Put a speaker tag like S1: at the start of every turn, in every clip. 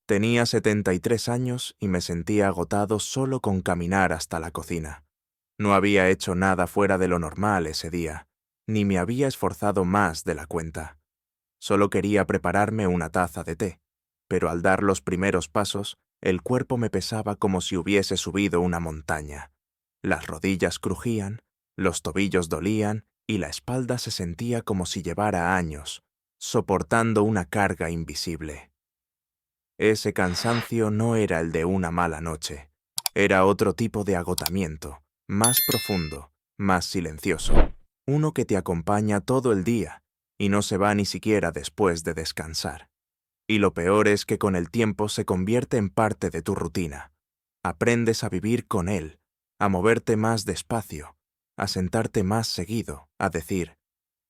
S1: Tenía 73 años y me sentía agotado solo con caminar hasta la cocina. No había hecho nada fuera de lo normal ese día, ni me había esforzado más de la cuenta. Solo quería prepararme una taza de té, pero al dar los primeros pasos, el cuerpo me pesaba como si hubiese subido una montaña. Las rodillas crujían, los tobillos dolían y la espalda se sentía como si llevara años, soportando una carga invisible. Ese cansancio no era el de una mala noche, era otro tipo de agotamiento, más profundo, más silencioso, uno que te acompaña todo el día y no se va ni siquiera después de descansar. Y lo peor es que con el tiempo se convierte en parte de tu rutina. Aprendes a vivir con él, a moverte más despacio, a sentarte más seguido, a decir,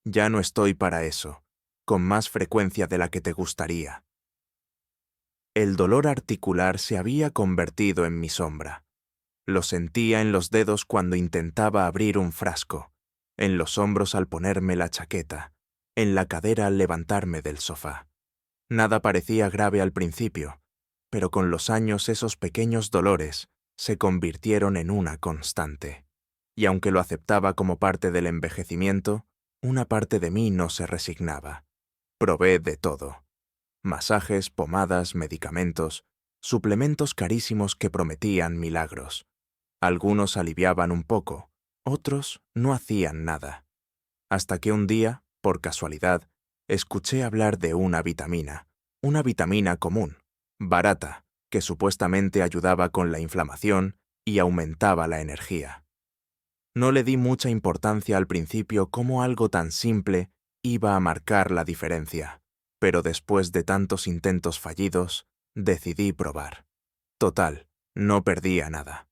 S1: ya no estoy para eso, con más frecuencia de la que te gustaría. El dolor articular se había convertido en mi sombra. Lo sentía en los dedos cuando intentaba abrir un frasco, en los hombros al ponerme la chaqueta, en la cadera al levantarme del sofá. Nada parecía grave al principio, pero con los años esos pequeños dolores se convirtieron en una constante. Y aunque lo aceptaba como parte del envejecimiento, una parte de mí no se resignaba. Probé de todo. Masajes, pomadas, medicamentos, suplementos carísimos que prometían milagros. Algunos aliviaban un poco, otros no hacían nada. Hasta que un día, por casualidad, escuché hablar de una vitamina común, barata, que supuestamente ayudaba con la inflamación y aumentaba la energía. No le di mucha importancia al principio cómo algo tan simple iba a marcar la diferencia, pero después de tantos intentos fallidos, decidí probar. Total, no perdía nada.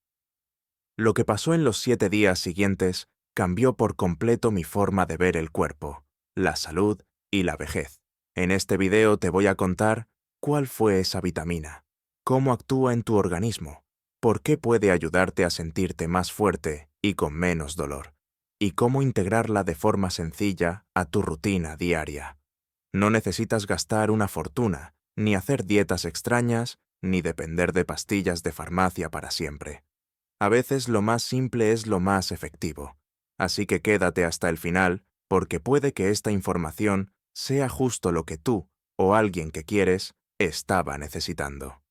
S1: Lo que pasó en los 7 días siguientes cambió por completo mi forma de ver el cuerpo, la salud y la vejez. En este video te voy a contar cuál fue esa vitamina, cómo actúa en tu organismo, por qué puede ayudarte a sentirte más fuerte y con menos dolor, y cómo integrarla de forma sencilla a tu rutina diaria. No necesitas gastar una fortuna, ni hacer dietas extrañas, ni depender de pastillas de farmacia para siempre. A veces lo más simple es lo más efectivo, así que quédate hasta el final, porque puede que esta información sea justo lo que tú, o alguien que quieres, estaba necesitando.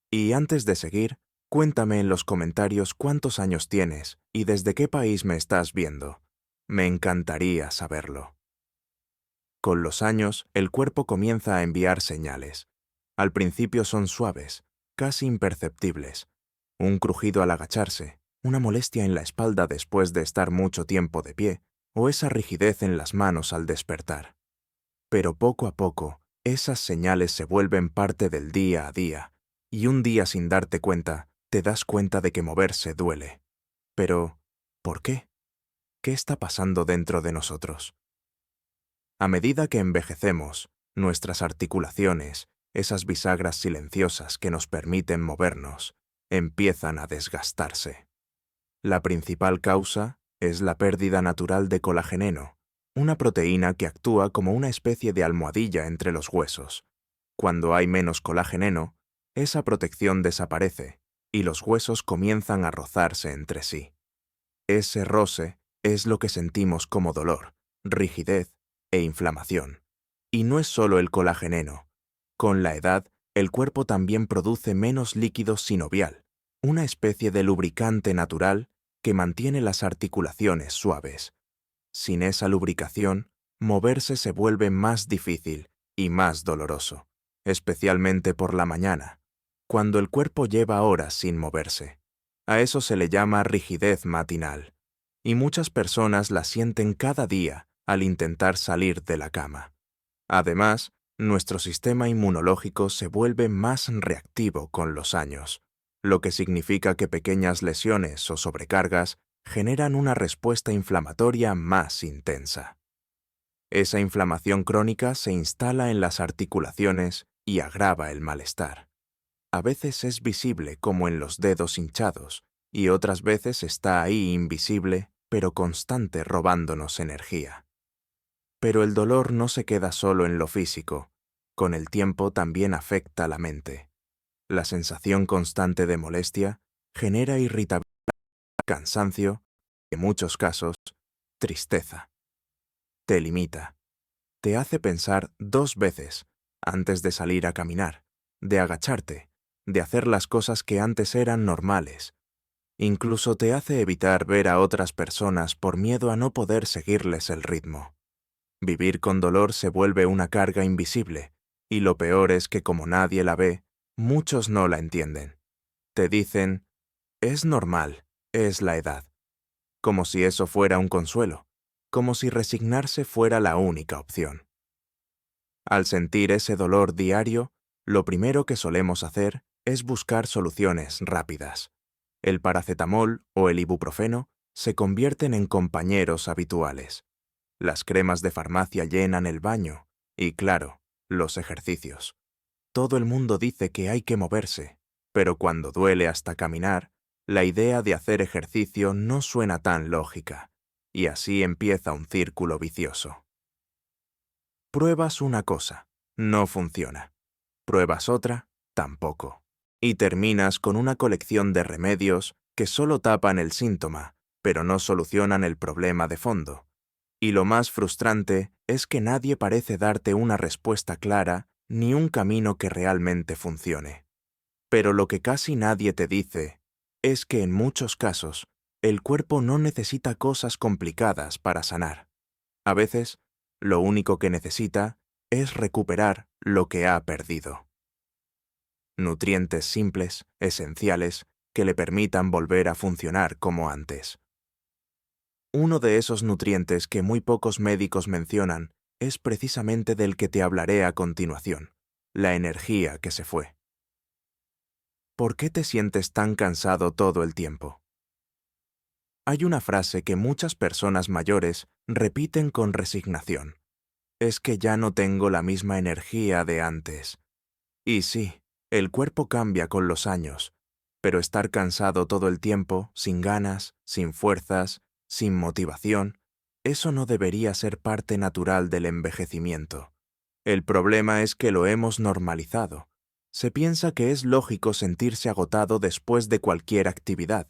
S1: Y antes de seguir, cuéntame en los comentarios cuántos años tienes y desde qué país me estás viendo. Me encantaría saberlo. Con los años, el cuerpo comienza a enviar señales. Al principio son suaves, casi imperceptibles. Un crujido al agacharse, una molestia en la espalda después de estar mucho tiempo de pie, o esa rigidez en las manos al despertar. Pero poco a poco, esas señales se vuelven parte del día a día, y un día sin darte cuenta, te das cuenta de que moverse duele. Pero, ¿por qué? ¿Qué está pasando dentro de nosotros? A medida que envejecemos, nuestras articulaciones, esas bisagras silenciosas que nos permiten movernos, empiezan a desgastarse. La principal causa es la pérdida natural de colageneno, una proteína que actúa como una especie de almohadilla entre los huesos. Cuando hay menos colageneno, esa protección desaparece y los huesos comienzan a rozarse entre sí. Ese roce es lo que sentimos como dolor, rigidez e inflamación. Y no es solo el colageneno. Con la edad, el cuerpo también produce menos líquido sinovial, una especie de lubricante natural que mantiene las articulaciones suaves. Sin esa lubricación, moverse se vuelve más difícil y más doloroso, especialmente por la mañana, cuando el cuerpo lleva horas sin moverse. A eso se le llama rigidez matinal, y muchas personas la sienten cada día al intentar salir de la cama. Además, nuestro sistema inmunológico se vuelve más reactivo con los años, lo que significa que pequeñas lesiones o sobrecargas generan una respuesta inflamatoria más intensa. Esa inflamación crónica se instala en las articulaciones y agrava el malestar. A veces es visible como en los dedos hinchados y otras veces está ahí invisible, pero constante robándonos energía. Pero el dolor no se queda solo en lo físico, con el tiempo también afecta la mente. La sensación constante de molestia genera irritabilidad, cansancio y, en muchos casos, tristeza. Te limita. Te hace pensar 2 veces antes de salir a caminar, de agacharte, de hacer las cosas que antes eran normales. Incluso te hace evitar ver a otras personas por miedo a no poder seguirles el ritmo. Vivir con dolor se vuelve una carga invisible, y lo peor es que como nadie la ve, muchos no la entienden. Te dicen, es normal, es la edad. Como si eso fuera un consuelo, como si resignarse fuera la única opción. Al sentir ese dolor diario, lo primero que solemos hacer es buscar soluciones rápidas. El paracetamol o el ibuprofeno se convierten en compañeros habituales. Las cremas de farmacia llenan el baño y, claro, los ejercicios. Todo el mundo dice que hay que moverse, pero cuando duele hasta caminar, la idea de hacer ejercicio no suena tan lógica, y así empieza un círculo vicioso. Pruebas una cosa, no funciona. Pruebas otra, tampoco. Y terminas con una colección de remedios que solo tapan el síntoma, pero no solucionan el problema de fondo. Y lo más frustrante es que nadie parece darte una respuesta clara ni un camino que realmente funcione. Pero lo que casi nadie te dice es que en muchos casos el cuerpo no necesita cosas complicadas para sanar. A veces, lo único que necesita es recuperar lo que ha perdido. Nutrientes simples, esenciales, que le permitan volver a funcionar como antes. Uno de esos nutrientes que muy pocos médicos mencionan es precisamente del que te hablaré a continuación, la energía que se fue. ¿Por qué te sientes tan cansado todo el tiempo? Hay una frase que muchas personas mayores repiten con resignación. Es que ya no tengo la misma energía de antes. Y sí, el cuerpo cambia con los años, pero estar cansado todo el tiempo, sin ganas, sin fuerzas, sin motivación, eso no debería ser parte natural del envejecimiento. El problema es que lo hemos normalizado. Se piensa que es lógico sentirse agotado después de cualquier actividad,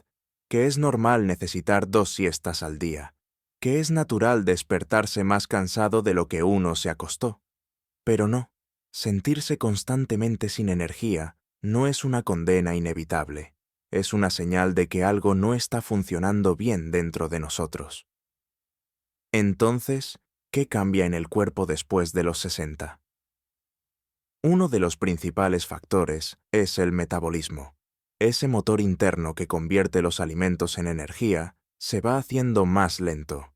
S1: que es normal necesitar 2 siestas al día, que es natural despertarse más cansado de lo que uno se acostó. Pero no, sentirse constantemente sin energía no es una condena inevitable, es una señal de que algo no está funcionando bien dentro de nosotros. Entonces, ¿qué cambia en el cuerpo después de los 60? Uno de los principales factores es el metabolismo. Ese motor interno que convierte los alimentos en energía se va haciendo más lento.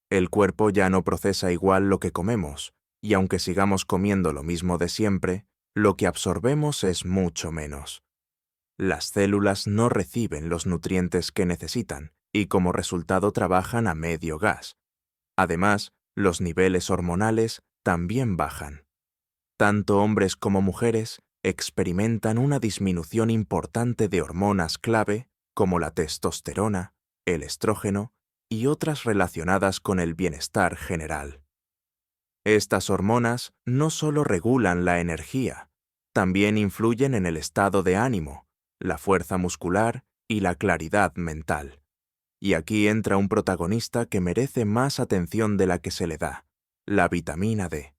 S1: El cuerpo ya no procesa igual lo que comemos, y aunque sigamos comiendo lo mismo de siempre, lo que absorbemos es mucho menos. Las células no reciben los nutrientes que necesitan y como resultado trabajan a medio gas. Además, los niveles hormonales también bajan. Tanto hombres como mujeres experimentan una disminución importante de hormonas clave como la testosterona, el estrógeno y otras relacionadas con el bienestar general. Estas hormonas no solo regulan la energía, también influyen en el estado de ánimo, la fuerza muscular y la claridad mental. Y aquí entra un protagonista que merece más atención de la que se le da, la vitamina D.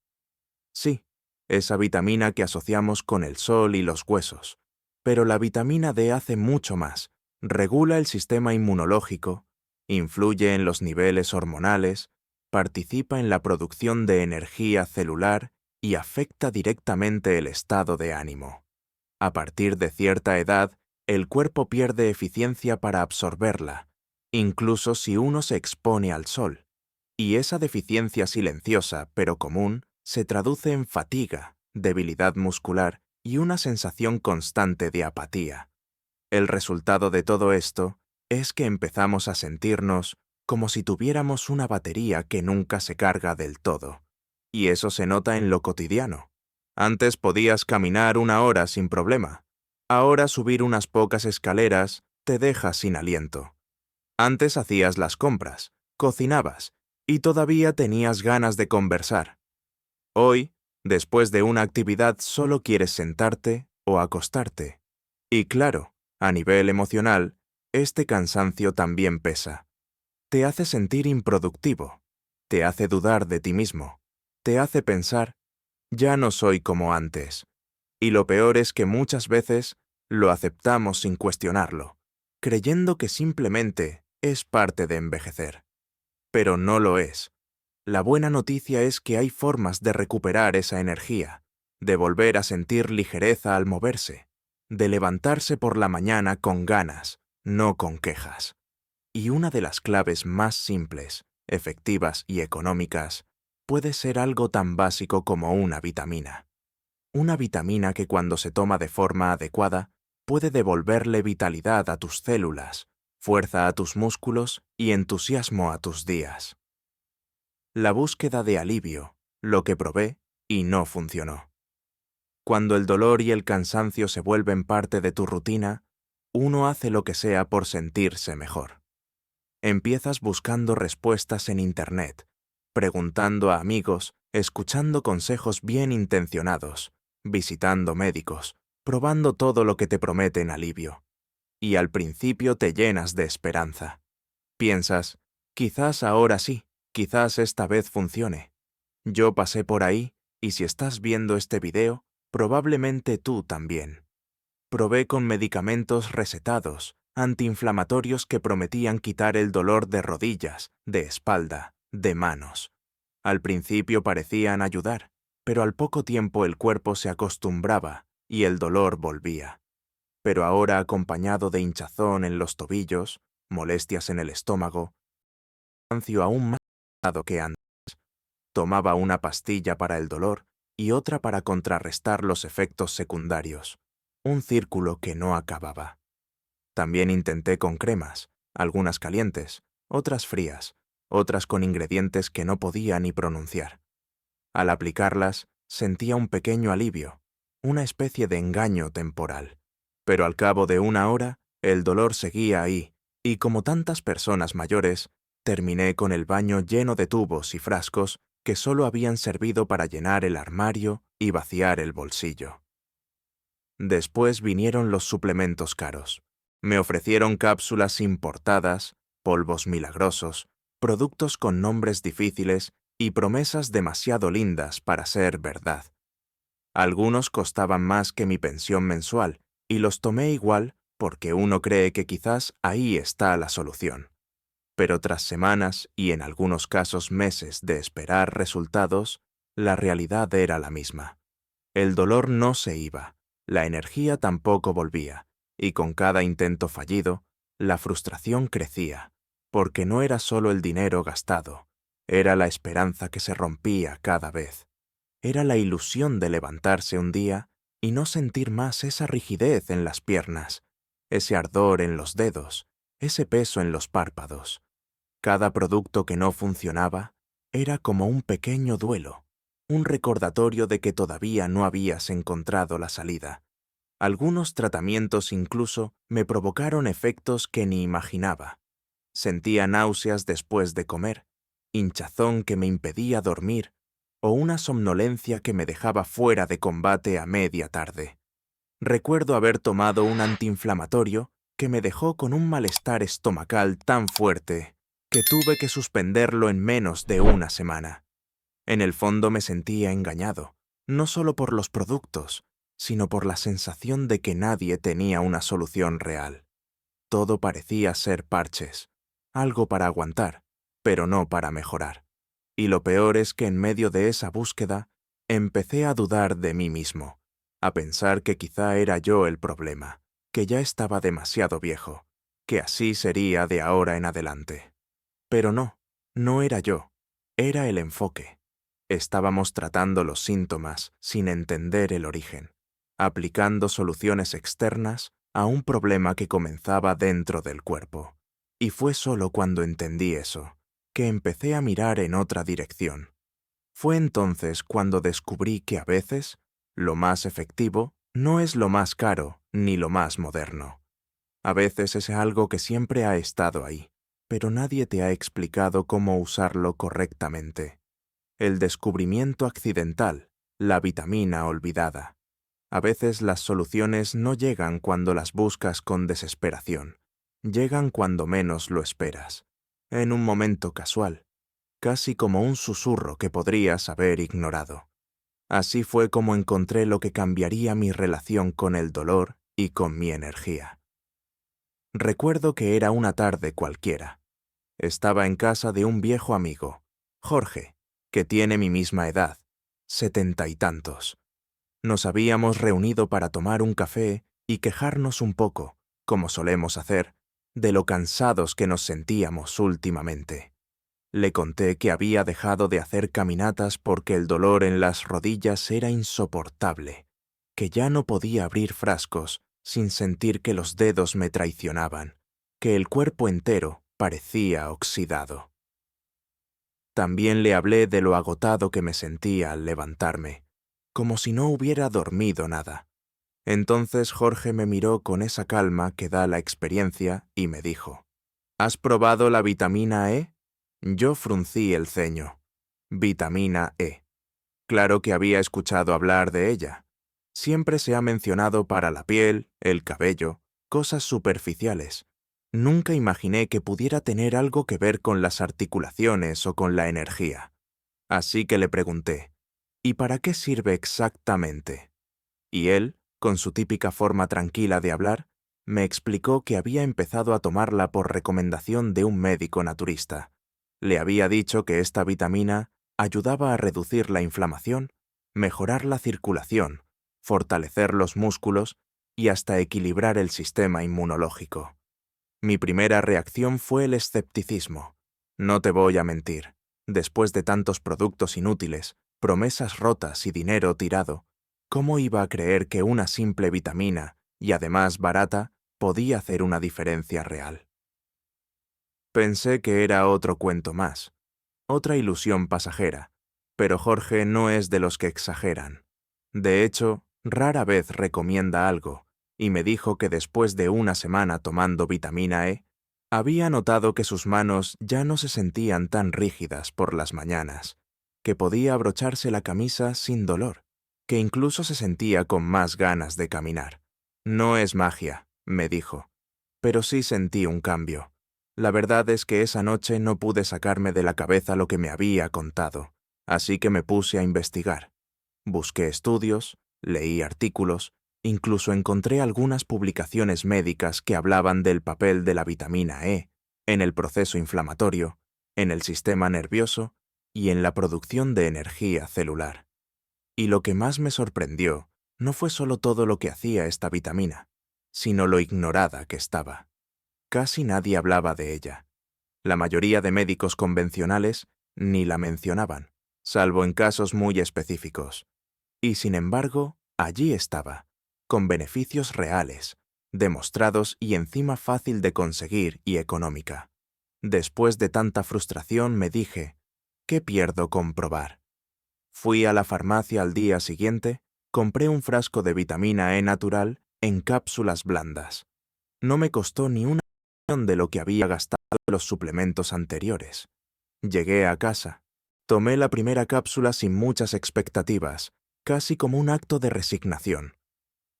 S1: Sí, esa vitamina que asociamos con el sol y los huesos. Pero la vitamina D hace mucho más. Regula el sistema inmunológico, influye en los niveles hormonales, participa en la producción de energía celular y afecta directamente el estado de ánimo. A partir de cierta edad, el cuerpo pierde eficiencia para absorberla, incluso si uno se expone al sol. Y esa deficiencia silenciosa, pero común, se traduce en fatiga, debilidad muscular y una sensación constante de apatía. El resultado de todo esto es que empezamos a sentirnos como si tuviéramos una batería que nunca se carga del todo. Y eso se nota en lo cotidiano. Antes podías caminar 1 hora sin problema. Ahora subir unas pocas escaleras te deja sin aliento. Antes hacías las compras, cocinabas y todavía tenías ganas de conversar. Hoy, después de una actividad, solo quieres sentarte o acostarte Y claro, a nivel emocional, este cansancio también pesa. Te hace sentir improductivo, te hace dudar de ti mismo, te hace pensar, ya no soy como antes. Y lo peor es que muchas veces lo aceptamos sin cuestionarlo, creyendo que simplemente es parte de envejecer. Pero no lo es. La buena noticia es que hay formas de recuperar esa energía, de volver a sentir ligereza al moverse, de levantarse por la mañana con ganas, no con quejas. Y una de las claves más simples, efectivas y económicas puede ser algo tan básico como una vitamina. Una vitamina que cuando se toma de forma adecuada puede devolverle vitalidad a tus células, fuerza a tus músculos y entusiasmo a tus días. La búsqueda de alivio, lo que probé y no funcionó. Cuando el dolor y el cansancio se vuelven parte de tu rutina, uno hace lo que sea por sentirse mejor. Empiezas buscando respuestas en Internet, preguntando a amigos, escuchando consejos bien intencionados, visitando médicos, probando todo lo que te prometen alivio. Y al principio te llenas de esperanza. Piensas, quizás ahora sí, quizás esta vez funcione. Yo pasé por ahí, y si estás viendo este video, probablemente tú también. Probé con medicamentos recetados, antiinflamatorios que prometían quitar el dolor de rodillas, de espalda, de manos. Al principio parecían ayudar, pero al poco tiempo el cuerpo se acostumbraba y el dolor volvía. Pero ahora, acompañado de hinchazón en los tobillos, molestias en el estómago, cansancio aún más pesado que antes, tomaba una pastilla para el dolor y otra para contrarrestar los efectos secundarios. Un círculo que no acababa. También intenté con cremas, algunas calientes, otras frías, otras con ingredientes que no podía ni pronunciar. Al aplicarlas, sentía un pequeño alivio, una especie de engaño temporal. Pero al cabo de una hora, el dolor seguía ahí, y como tantas personas mayores, terminé con el baño lleno de tubos y frascos que solo habían servido para llenar el armario y vaciar el bolsillo. Después vinieron los suplementos caros. Me ofrecieron cápsulas importadas, polvos milagrosos, productos con nombres difíciles y promesas demasiado lindas para ser verdad. Algunos costaban más que mi pensión mensual, y los tomé igual porque uno cree que quizás ahí está la solución. Pero tras semanas y en algunos casos meses de esperar resultados, la realidad era la misma. El dolor no se iba, la energía tampoco volvía, y con cada intento fallido, la frustración crecía, porque no era solo el dinero gastado, era la esperanza que se rompía cada vez. Era la ilusión de levantarse un día y no sentir más esa rigidez en las piernas, ese ardor en los dedos, ese peso en los párpados. Cada producto que no funcionaba era como un pequeño duelo, un recordatorio de que todavía no habías encontrado la salida. Algunos tratamientos incluso me provocaron efectos que ni imaginaba. Sentía náuseas después de comer, hinchazón que me impedía dormir o una somnolencia que me dejaba fuera de combate a media tarde. Recuerdo haber tomado un antiinflamatorio que me dejó con un malestar estomacal tan fuerte que tuve que suspenderlo en menos de una semana. En el fondo me sentía engañado, no solo por los productos, sino por la sensación de que nadie tenía una solución real. Todo parecía ser parches, algo para aguantar, pero no para mejorar. Y lo peor es que en medio de esa búsqueda, empecé a dudar de mí mismo, a pensar que quizá era yo el problema, que ya estaba demasiado viejo, que así sería de ahora en adelante. Pero no, no era yo, era el enfoque. Estábamos tratando los síntomas sin entender el origen, aplicando soluciones externas a un problema que comenzaba dentro del cuerpo. Y fue solo cuando entendí eso, que empecé a mirar en otra dirección. Fue entonces cuando descubrí que a veces, lo más efectivo no es lo más caro ni lo más moderno. A veces es algo que siempre ha estado ahí, pero nadie te ha explicado cómo usarlo correctamente. El descubrimiento accidental, la vitamina olvidada. A veces las soluciones no llegan cuando las buscas con desesperación. Llegan cuando menos lo esperas, en un momento casual, casi como un susurro que podrías haber ignorado. Así fue como encontré lo que cambiaría mi relación con el dolor y con mi energía. Recuerdo que era una tarde cualquiera. Estaba en casa de un viejo amigo, Jorge, que tiene mi misma edad, 70 y tantos. Nos habíamos reunido para tomar un café y quejarnos un poco, como solemos hacer, de lo cansados que nos sentíamos últimamente. Le conté que había dejado de hacer caminatas porque el dolor en las rodillas era insoportable, que ya no podía abrir frascos sin sentir que los dedos me traicionaban, que el cuerpo entero parecía oxidado. También le hablé de lo agotado que me sentía al levantarme, como si no hubiera dormido nada. Entonces Jorge me miró con esa calma que da la experiencia y me dijo: ¿Has probado la vitamina E? Yo fruncí el ceño. Vitamina E. Claro que había escuchado hablar de ella. Siempre se ha mencionado para la piel, el cabello, cosas superficiales. Nunca imaginé que pudiera tener algo que ver con las articulaciones o con la energía. Así que le pregunté: ¿y para qué sirve exactamente? Y él, con su típica forma tranquila de hablar, me explicó que había empezado a tomarla por recomendación de un médico naturista. Le había dicho que esta vitamina ayudaba a reducir la inflamación, mejorar la circulación, fortalecer los músculos y hasta equilibrar el sistema inmunológico. Mi primera reacción fue el escepticismo. No te voy a mentir. Después de tantos productos inútiles, promesas rotas y dinero tirado, ¿cómo iba a creer que una simple vitamina, y además barata, podía hacer una diferencia real? Pensé que era otro cuento más, otra ilusión pasajera, pero Jorge no es de los que exageran. De hecho, rara vez recomienda algo, y me dijo que después de una semana tomando vitamina E, había notado que sus manos ya no se sentían tan rígidas por las mañanas, que podía abrocharse la camisa sin dolor, que incluso se sentía con más ganas de caminar. No es magia, me dijo, pero sí sentí un cambio. La verdad es que esa noche no pude sacarme de la cabeza lo que me había contado, así que me puse a investigar. Busqué estudios, leí artículos, incluso encontré algunas publicaciones médicas que hablaban del papel de la vitamina E en el proceso inflamatorio, en el sistema nervioso y en la producción de energía celular. Y lo que más me sorprendió no fue solo todo lo que hacía esta vitamina, sino lo ignorada que estaba. Casi nadie hablaba de ella. La mayoría de médicos convencionales ni la mencionaban, salvo en casos muy específicos. Y sin embargo, allí estaba, con beneficios reales, demostrados y encima fácil de conseguir y económica. Después de tanta frustración me dije: ¿qué pierdo con probar? Fui a la farmacia al día siguiente, compré un frasco de vitamina E natural en cápsulas blandas. No me costó ni una fracción de lo que había gastado en los suplementos anteriores. Llegué a casa, tomé la primera cápsula sin muchas expectativas, casi como un acto de resignación.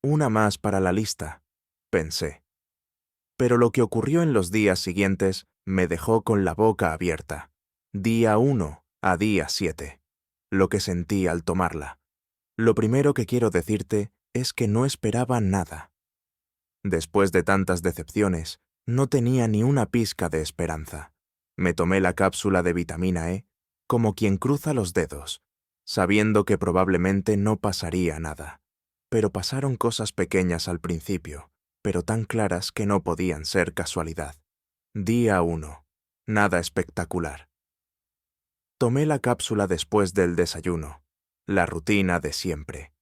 S1: Una más para la lista, pensé. Pero lo que ocurrió en los días siguientes me dejó con la boca abierta. Día 1 a día 7. Lo que sentí al tomarla. Lo primero que quiero decirte es que no esperaba nada. Después de tantas decepciones, no tenía ni una pizca de esperanza. Me tomé la cápsula de vitamina E como quien cruza los dedos, sabiendo que probablemente no pasaría nada. Pero pasaron cosas pequeñas al principio, pero tan claras que no podían ser casualidad. Día 1. Nada espectacular. Tomé la cápsula después del desayuno. La rutina de siempre.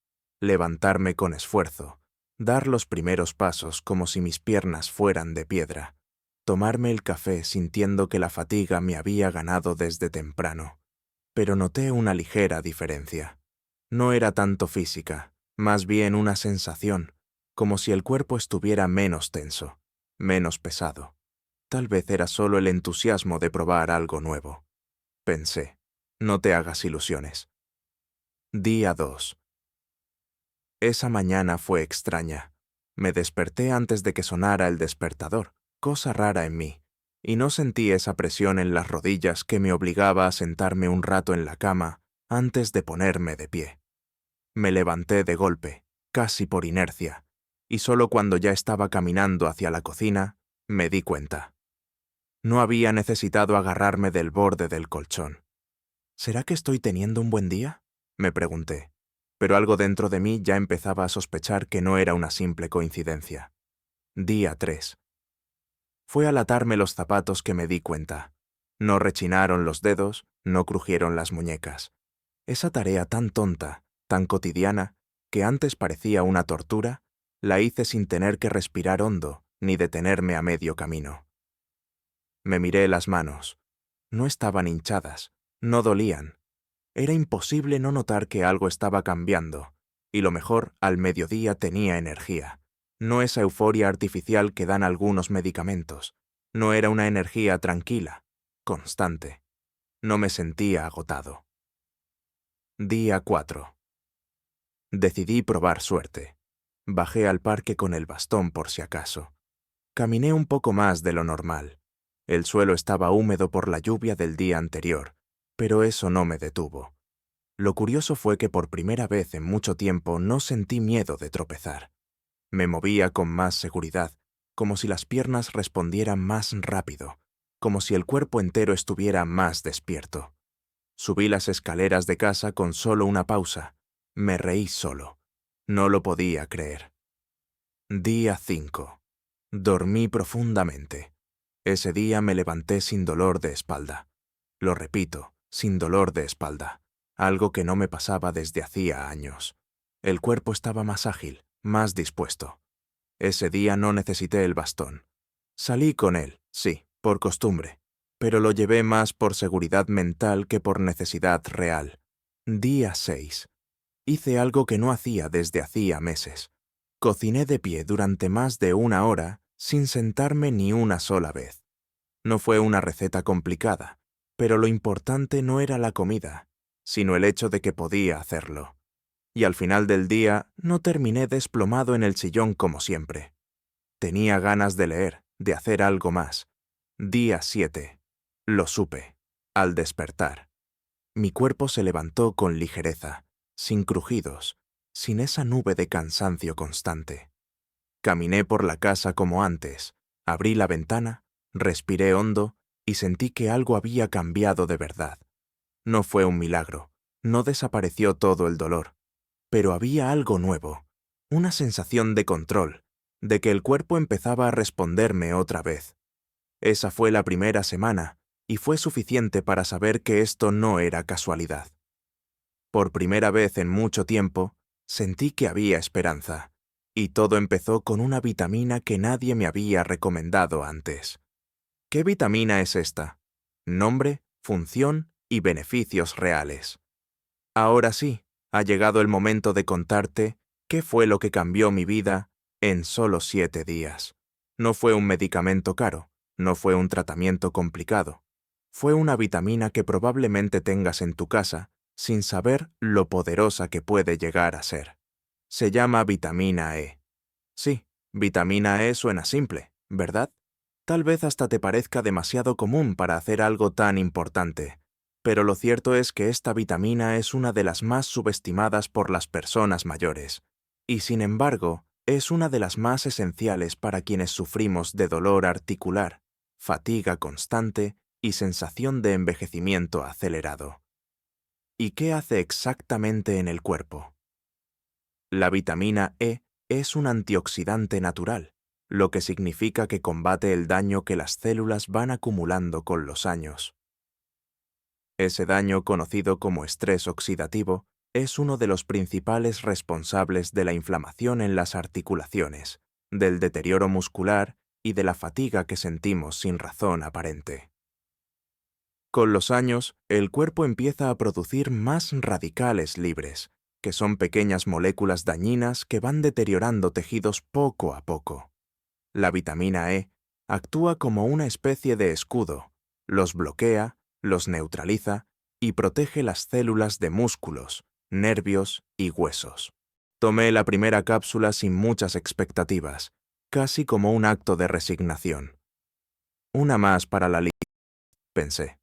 S1: Levantarme con esfuerzo. Dar los primeros pasos como si mis piernas fueran de piedra. Tomarme el café sintiendo que la fatiga me había ganado desde temprano. Pero noté una ligera diferencia. No era tanto física, más bien una sensación, como si el cuerpo estuviera menos tenso, menos pesado. Tal vez era solo el entusiasmo de probar algo nuevo. Pensé: no te hagas ilusiones. Día 2. Esa mañana fue extraña. Me desperté antes de que sonara el despertador, cosa rara en mí, y no sentí esa presión en las rodillas que me obligaba a sentarme un rato en la cama antes de ponerme de pie. Me levanté de golpe, casi por inercia, y solo cuando ya estaba caminando hacia la cocina, me di cuenta. No había necesitado agarrarme del borde del colchón. ¿Será que estoy teniendo un buen día?, me pregunté, pero algo dentro de mí ya empezaba a sospechar que no era una simple coincidencia. Día 3. Fue al atarme los zapatos que me di cuenta. No rechinaron los dedos, no crujieron las muñecas. Esa tarea tan tonta, tan cotidiana, que antes parecía una tortura, la hice sin tener que respirar hondo ni detenerme a medio camino. Me miré las manos. No estaban hinchadas, no dolían. Era imposible no notar que algo estaba cambiando, y lo mejor, al mediodía tenía energía. No esa euforia artificial que dan algunos medicamentos. No era una energía tranquila, constante. No me sentía agotado. Día 4. Decidí probar suerte. Bajé al parque con el bastón por si acaso. Caminé un poco más de lo normal. El suelo estaba húmedo por la lluvia del día anterior, pero eso no me detuvo. Lo curioso fue que por primera vez en mucho tiempo no sentí miedo de tropezar. Me movía con más seguridad, como si las piernas respondieran más rápido, como si el cuerpo entero estuviera más despierto. Subí las escaleras de casa con solo una pausa. Me reí solo. No lo podía creer. Día 5. Dormí profundamente. Ese día me levanté sin dolor de espalda. Lo repito, sin dolor de espalda. Algo que no me pasaba desde hacía años. El cuerpo estaba más ágil, más dispuesto. Ese día no necesité el bastón. Salí con él, sí, por costumbre, pero lo llevé más por seguridad mental que por necesidad real. Día 6. Hice algo que no hacía desde hacía meses. Cociné de pie durante más de 1 hora sin sentarme ni una sola vez. No fue una receta complicada, pero lo importante no era la comida, sino el hecho de que podía hacerlo. Y al final del día no terminé desplomado en el sillón como siempre. Tenía ganas de leer, de hacer algo más. Día 7. Lo supe. Al despertar. Mi cuerpo se levantó con ligereza, sin crujidos, sin esa nube de cansancio constante. Caminé por la casa como antes, abrí la ventana, respiré hondo y sentí que algo había cambiado de verdad. No fue un milagro, no desapareció todo el dolor, pero había algo nuevo, una sensación de control, de que el cuerpo empezaba a responderme otra vez. Esa fue la primera semana, y fue suficiente para saber que esto no era casualidad. Por primera vez en mucho tiempo, sentí que había esperanza, y todo empezó con una vitamina que nadie me había recomendado antes. ¿Qué vitamina es esta? Nombre, función y beneficios reales. Ahora sí, ha llegado el momento de contarte qué fue lo que cambió mi vida en solo 7 días. No fue un medicamento caro, no fue un tratamiento complicado. Fue una vitamina que probablemente tengas en tu casa sin saber lo poderosa que puede llegar a ser. Se llama vitamina E. Sí, vitamina E suena simple, ¿verdad? Tal vez hasta te parezca demasiado común para hacer algo tan importante, pero lo cierto es que esta vitamina es una de las más subestimadas por las personas mayores, y sin embargo, es una de las más esenciales para quienes sufrimos de dolor articular, fatiga constante y sensación de envejecimiento acelerado. ¿Y qué hace exactamente en el cuerpo? La vitamina E es un antioxidante natural, lo que significa que combate el daño que las células van acumulando con los años. Ese daño, conocido como estrés oxidativo, es uno de los principales responsables de la inflamación en las articulaciones, del deterioro muscular y de la fatiga que sentimos sin razón aparente. Con los años, el cuerpo empieza a producir más radicales libres, que son pequeñas moléculas dañinas que van deteriorando tejidos poco a poco. La vitamina E actúa como una especie de escudo, los bloquea, los neutraliza y protege las células de músculos, nervios y huesos. Tomé la primera cápsula sin muchas expectativas, casi como un acto de resignación. Una más para la lista, pensé.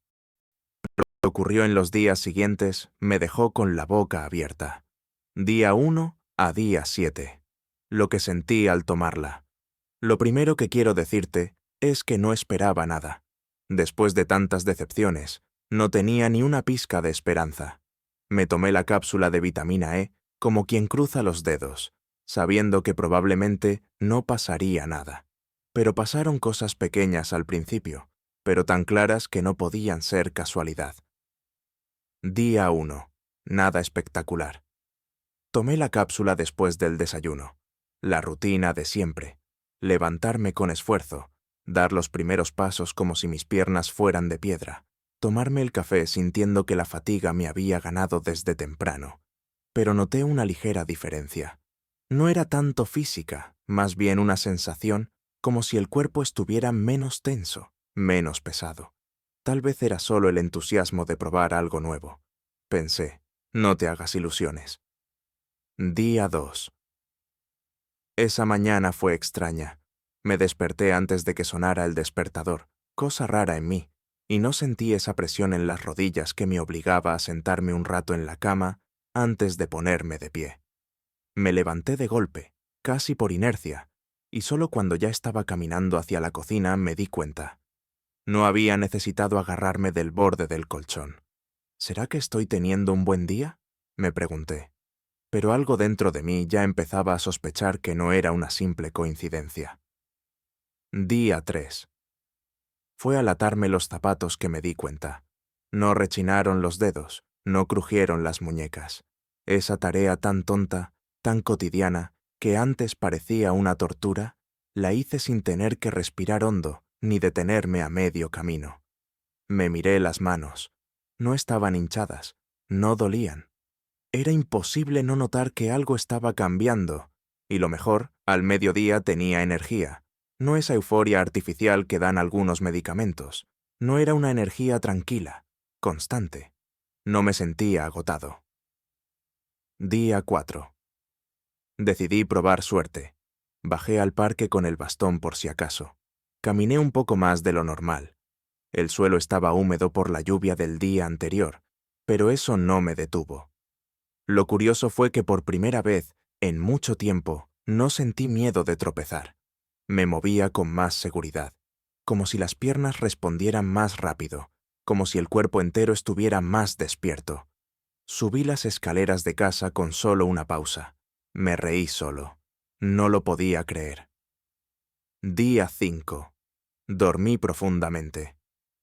S1: Lo que ocurrió en los días siguientes me dejó con la boca abierta. Día 1 a día 7. Lo que sentí al tomarla. Lo primero que quiero decirte es que no esperaba nada. Después de tantas decepciones, no tenía ni una pizca de esperanza. Me tomé la cápsula de vitamina E como quien cruza los dedos, sabiendo que probablemente no pasaría nada. Pero pasaron cosas pequeñas al principio, pero tan claras que no podían ser casualidad. Día 1. Nada espectacular. Tomé la cápsula después del desayuno. La rutina de siempre. Levantarme con esfuerzo, dar los primeros pasos como si mis piernas fueran de piedra, tomarme el café sintiendo que la fatiga me había ganado desde temprano. Pero noté una ligera diferencia. No era tanto física, más bien una sensación como si el cuerpo estuviera menos tenso, menos pesado. Tal vez era solo el entusiasmo de probar algo nuevo. Pensé, no te hagas ilusiones. Día 2. Esa mañana fue extraña. Me desperté antes de que sonara el despertador, cosa rara en mí, y no sentí esa presión en las rodillas que me obligaba a sentarme un rato en la cama antes de ponerme de pie. Me levanté de golpe, casi por inercia, y solo cuando ya estaba caminando hacia la cocina me di cuenta. No había necesitado agarrarme del borde del colchón. ¿Será que estoy teniendo un buen día?, me pregunté. Pero algo dentro de mí ya empezaba a sospechar que no era una simple coincidencia. Día 3. Fue al atarme los zapatos que me di cuenta. No rechinaron los dedos, no crujieron las muñecas. Esa tarea tan tonta, tan cotidiana, que antes parecía una tortura, la hice sin tener que respirar hondo ni detenerme a medio camino. Me miré las manos. No estaban hinchadas, no dolían. Era imposible no notar que algo estaba cambiando, y lo mejor, al mediodía tenía energía. No esa euforia artificial que dan algunos medicamentos. No era una energía tranquila, constante. No me sentía agotado. Día 4. Decidí probar suerte. Bajé al parque con el bastón por si acaso. Caminé un poco más de lo normal. El suelo estaba húmedo por la lluvia del día anterior, pero eso no me detuvo. Lo curioso fue que por primera vez, en mucho tiempo, no sentí miedo de tropezar. Me movía con más seguridad, como si las piernas respondieran más rápido, como si el cuerpo entero estuviera más despierto. Subí las escaleras de casa con solo una pausa. Me reí solo. No lo podía creer. Día 5. Dormí profundamente.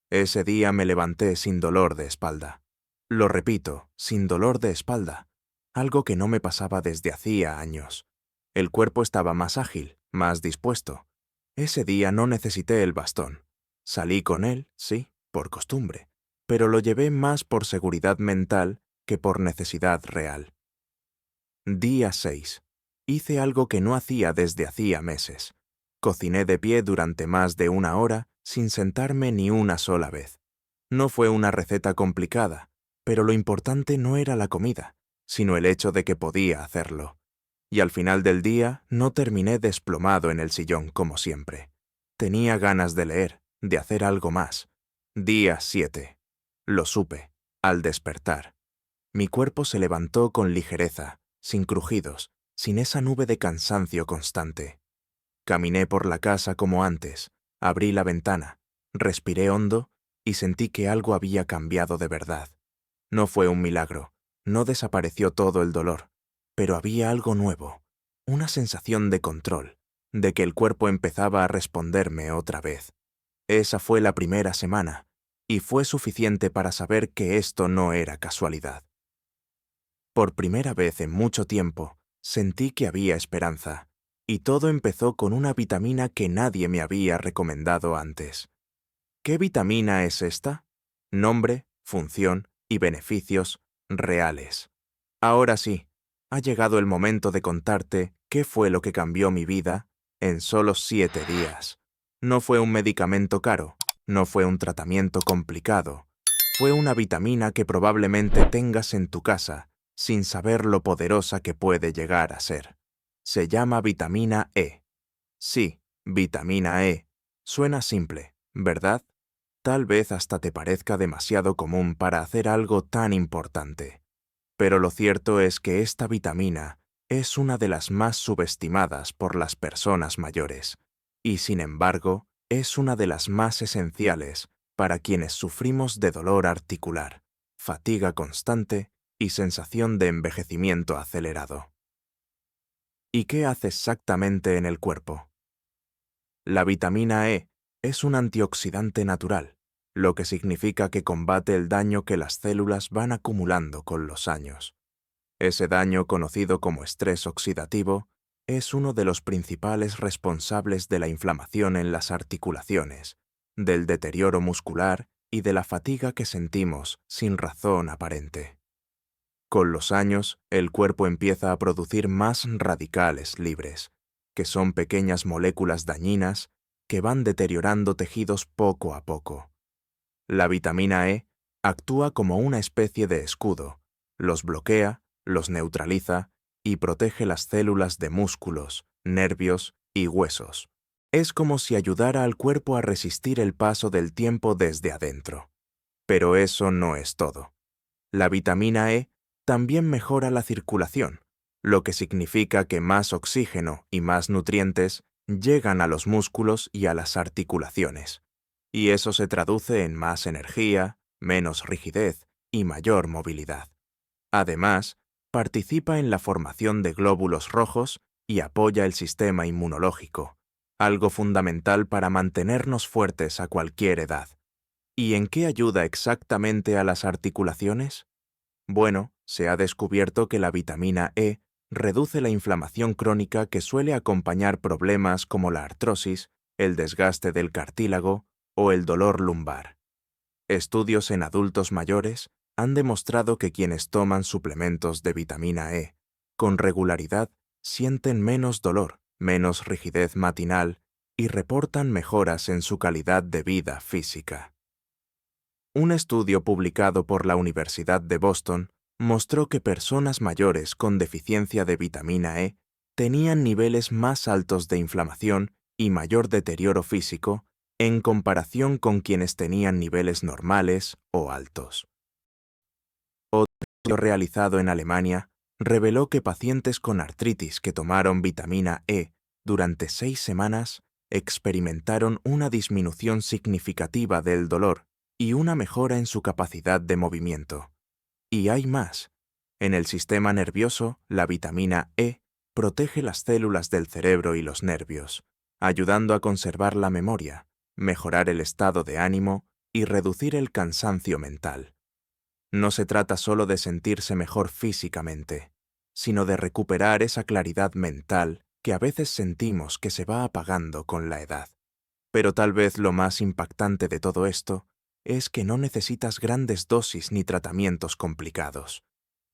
S1: Ese día me levanté sin dolor de espalda. Lo repito, sin dolor de espalda. Algo que no me pasaba desde hacía años. El cuerpo estaba más ágil, más dispuesto. Ese día no necesité el bastón. Salí con él, sí, por costumbre, pero lo llevé más por seguridad mental que por necesidad real. Día 6. Hice algo que no hacía desde hacía meses. Cociné de pie durante más de una hora sin sentarme ni una sola vez. No fue una receta complicada, pero lo importante no era la comida, sino el hecho de que podía hacerlo. Y al final del día no terminé desplomado en el sillón como siempre. Tenía ganas de leer, de hacer algo más. Día 7. Lo supe, al despertar. Mi cuerpo se levantó con ligereza, sin crujidos, sin esa nube de cansancio constante. Caminé por la casa como antes, abrí la ventana, respiré hondo y sentí que algo había cambiado de verdad. No fue un milagro, no desapareció todo el dolor, pero había algo nuevo, una sensación de control, de que el cuerpo empezaba a responderme otra vez. Esa fue la primera semana, y fue suficiente para saber que esto no era casualidad. Por primera vez en mucho tiempo, sentí que había esperanza, y todo empezó con una vitamina que nadie me había recomendado antes. ¿Qué vitamina es esta? Nombre, función y beneficios reales. Ahora sí, ha llegado el momento de contarte qué fue lo que cambió mi vida en solo 7 días. No fue un medicamento caro, no fue un tratamiento complicado, fue una vitamina que probablemente tengas en tu casa sin saber lo poderosa que puede llegar a ser. Se llama vitamina E. Sí, vitamina E. Suena simple, ¿verdad? Tal vez hasta te parezca demasiado común para hacer algo tan importante. Pero lo cierto es que esta vitamina es una de las más subestimadas por las personas mayores, y sin embargo, es una de las más esenciales para quienes sufrimos de dolor articular, fatiga constante y sensación de envejecimiento acelerado. ¿Y qué hace exactamente en el cuerpo? La vitamina E es un antioxidante natural, lo que significa que combate el daño que las células van acumulando con los años. Ese daño, conocido como estrés oxidativo, es uno de los principales responsables de la inflamación en las articulaciones, del deterioro muscular y de la fatiga que sentimos sin razón aparente. Con los años, el cuerpo empieza a producir más radicales libres, que son pequeñas moléculas dañinas que van deteriorando tejidos poco a poco. La vitamina E actúa como una especie de escudo, los bloquea, los neutraliza y protege las células de músculos, nervios y huesos. Es como si ayudara al cuerpo a resistir el paso del tiempo desde adentro. Pero eso no es todo. La vitamina E también mejora la circulación, lo que significa que más oxígeno y más nutrientes llegan a los músculos y a las articulaciones. Y eso se traduce en más energía, menos rigidez y mayor movilidad. Además, participa en la formación de glóbulos rojos y apoya el sistema inmunológico, algo fundamental para mantenernos fuertes a cualquier edad. ¿Y en qué ayuda exactamente a las articulaciones? Bueno, se ha descubierto que la vitamina E reduce la inflamación crónica que suele acompañar problemas como la artrosis, el desgaste del cartílago o el dolor lumbar. Estudios en adultos mayores han demostrado que quienes toman suplementos de vitamina E con regularidad sienten menos dolor, menos rigidez matinal y reportan mejoras en su calidad de vida física. Un estudio publicado por la Universidad de Boston mostró que personas mayores con deficiencia de vitamina E tenían niveles más altos de inflamación y mayor deterioro físico en comparación con quienes tenían niveles normales o altos. Otro estudio realizado en Alemania reveló que pacientes con artritis que tomaron vitamina E durante 6 semanas experimentaron una disminución significativa del dolor y una mejora en su capacidad de movimiento. Y hay más. En el sistema nervioso, la vitamina E protege las células del cerebro y los nervios, ayudando a conservar la memoria, mejorar el estado de ánimo y reducir el cansancio mental. No se trata solo de sentirse mejor físicamente, sino de recuperar esa claridad mental que a veces sentimos que se va apagando con la edad. Pero tal vez lo más impactante de todo esto es que no necesitas grandes dosis ni tratamientos complicados.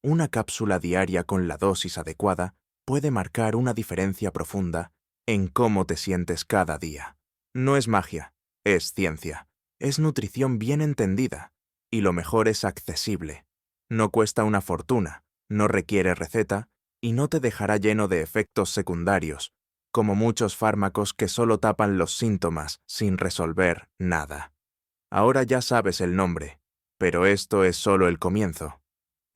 S1: Una cápsula diaria con la dosis adecuada puede marcar una diferencia profunda en cómo te sientes cada día. No es magia, es ciencia, es nutrición bien entendida, y lo mejor es accesible. No cuesta una fortuna, no requiere receta y no te dejará lleno de efectos secundarios, como muchos fármacos que solo tapan los síntomas sin resolver nada. Ahora ya sabes el nombre, pero esto es solo el comienzo.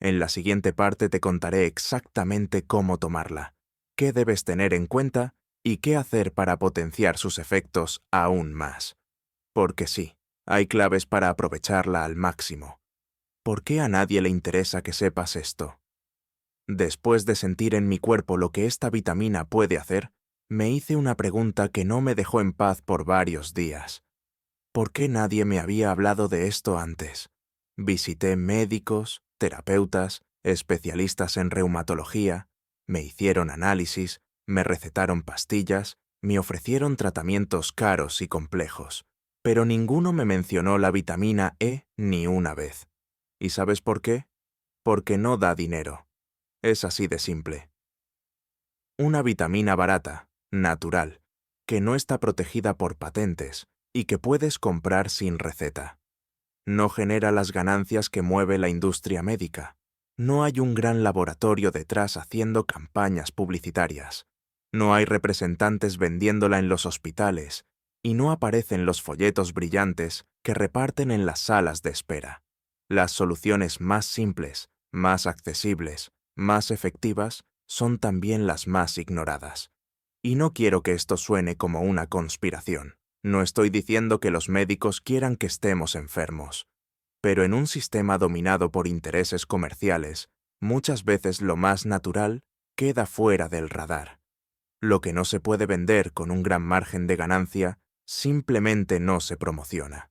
S1: En la siguiente parte te contaré exactamente cómo tomarla, qué debes tener en cuenta y qué hacer para potenciar sus efectos aún más. Porque sí, hay claves para aprovecharla al máximo. ¿Por qué a nadie le interesa que sepas esto? Después de sentir en mi cuerpo lo que esta vitamina puede hacer, me hice una pregunta que no me dejó en paz por varios días. ¿Por qué nadie me había hablado de esto antes? Visité médicos, terapeutas, especialistas en reumatología, me hicieron análisis, me recetaron pastillas, me ofrecieron tratamientos caros y complejos, pero ninguno me mencionó la vitamina E ni una vez. ¿Y sabes por qué? Porque no da dinero. Es así de simple. Una vitamina barata, natural, que no está protegida por patentes y que puedes comprar sin receta. No genera las ganancias que mueve la industria médica. No hay un gran laboratorio detrás haciendo campañas publicitarias. No hay representantes vendiéndola en los hospitales y no aparecen los folletos brillantes que reparten en las salas de espera. Las soluciones más simples, más accesibles, más efectivas son también las más ignoradas. Y no quiero que esto suene como una conspiración. No estoy diciendo que los médicos quieran que estemos enfermos. Pero en un sistema dominado por intereses comerciales, muchas veces lo más natural queda fuera del radar. Lo que no se puede vender con un gran margen de ganancia simplemente no se promociona.